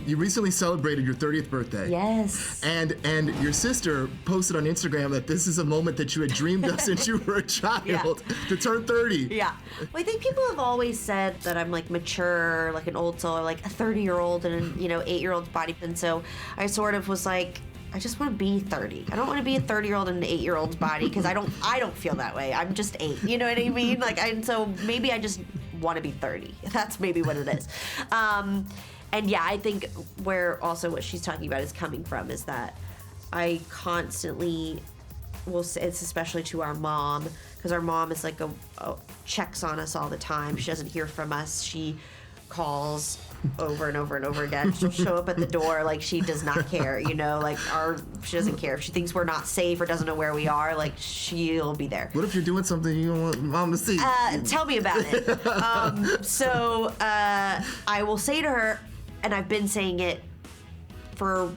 you recently celebrated your 30th birthday. Yes. And your sister posted on Instagram that this is a moment that you had dreamed of since you were a child, to turn 30. Yeah. Well, I think people have always said that I'm like mature, like an old soul, or like a 30-year-old in an 8-year-old's body. And so I sort of was like, I just want to be 30. I don't want to be a 30-year-old in an 8-year-old's body because I don't feel that way. I'm just 8. You know what I mean? And so maybe I just want to be 30. That's maybe what it is. And yeah, I think where also what she's talking about is coming from is that I constantly will say, it's especially to our mom, because our mom is like checks on us all the time. She doesn't hear from us. She calls over and over and over again. She'll show up at the door like she does not care, she doesn't care. If she thinks we're not safe or doesn't know where we are, like she'll be there. What if you're doing something you don't want mom to see? Tell me about it. So I will say to her, and I've been saying it for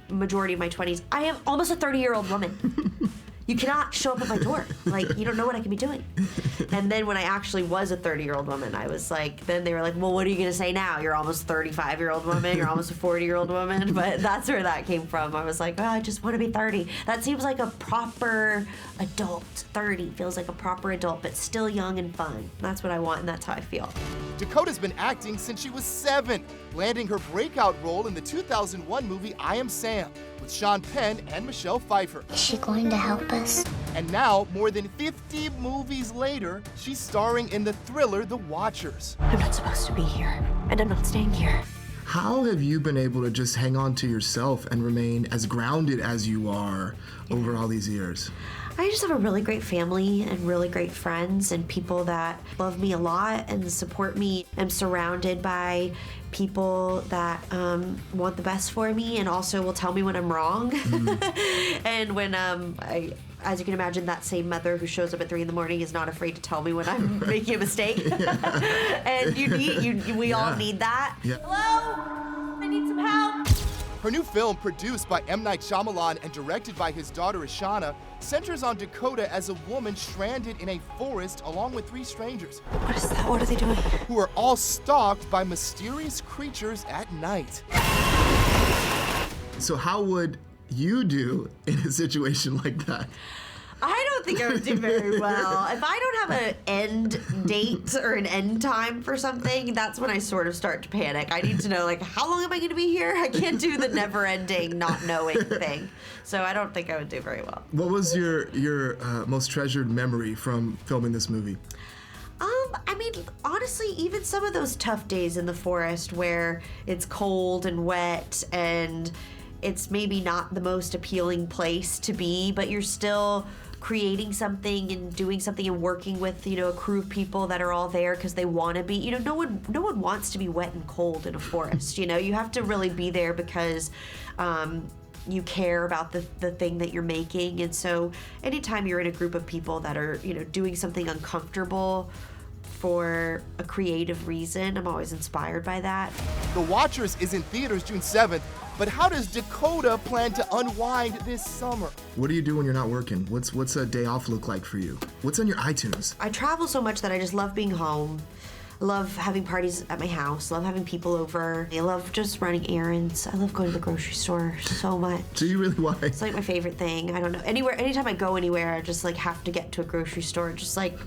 majority of my 20s, I am almost a 30-year-old woman. You cannot show up at my door. Like, you don't know what I can be doing. And then when I actually was a 30-year-old woman, I was like, then they were like, well, what are you going to say now? You're almost a 35-year-old woman. You're almost a 40-year-old woman. But that's where that came from. I was like, oh, I just want to be 30. That seems like a proper adult. 30 feels like a proper adult, but still young and fun. That's what I want, and that's how I feel. Dakota's been acting since she was 7, landing her breakout role in the 2001 movie I Am Sam with Sean Penn and Michelle Pfeiffer. Is she going to help us? And now, more than 50 movies later, she's starring in the thriller The Watchers. I'm not supposed to be here, and I'm not staying here. How have you been able to just hang on to yourself and remain as grounded as you are over all these years? I just have a really great family and really great friends and people that love me a lot and support me. I'm surrounded by people that want the best for me and also will tell me when I'm wrong. And when as you can imagine, that same mother who shows up at 3 a.m. is not afraid to tell me when I'm making a mistake. And we all need that. Yeah. Hello? I need some help. Her new film, produced by M. Night Shyamalan and directed by his daughter Ishana, centers on Dakota as a woman stranded in a forest along with 3 strangers. What is that? What are they doing? Who are all stalked by mysterious creatures at night. So how would you do in a situation like that? I don't think I would do very well. If I don't have an end date or an end time for something, that's when I sort of start to panic. I need to know, like, how long am I going to be here? I can't do the never-ending, not knowing thing. So I don't think I would do very well. What was your most treasured memory from filming this movie? I mean, honestly, even some of those tough days in the forest where it's cold and wet and it's maybe not the most appealing place to be, but you're still creating something and doing something and working with, a crew of people that are all there because they want to be, no one wants to be wet and cold in a forest, you have to really be there because you care about the thing that you're making. And so anytime you're in a group of people that are, doing something uncomfortable for a creative reason, I'm always inspired by that. The Watchers is in theaters June 7th, but how does Dakota plan to unwind this summer? What do you do when you're not working? What's a day off look like for you? What's on your iTunes? I travel so much that I just love being home. I love having parties at my house. I love having people over. I love just running errands. I love going to the grocery store so much. Do you really? Why? It's like my favorite thing. I don't know. Anytime I go anywhere, I just like have to get to a grocery store. Just like,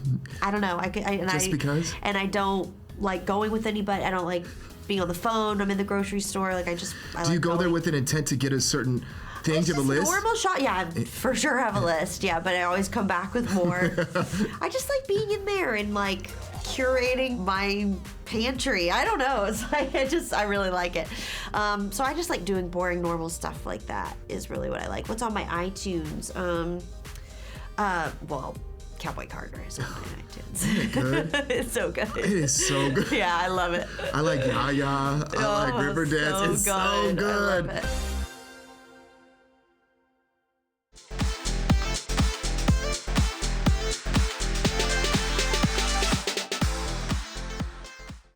I don't know. Because? And I don't like going with anybody. I don't like being on the phone. I'm in the grocery store. Like Do you go there with an intent to get a certain thing? Do you have a list? Normal shot, yeah, I for sure have a list, yeah, but I always come back with more. I just like being in there and like curating my pantry. I don't know. It's like I really like it. So I just like doing boring, normal stuff like that is really what I like. What's on my iTunes? Well, Cowboy Carter is on my iTunes. Isn't it good? It's so good. It is so good. Yeah, I love it. I like Yaya. I like Riverdance. It's so good. I love it.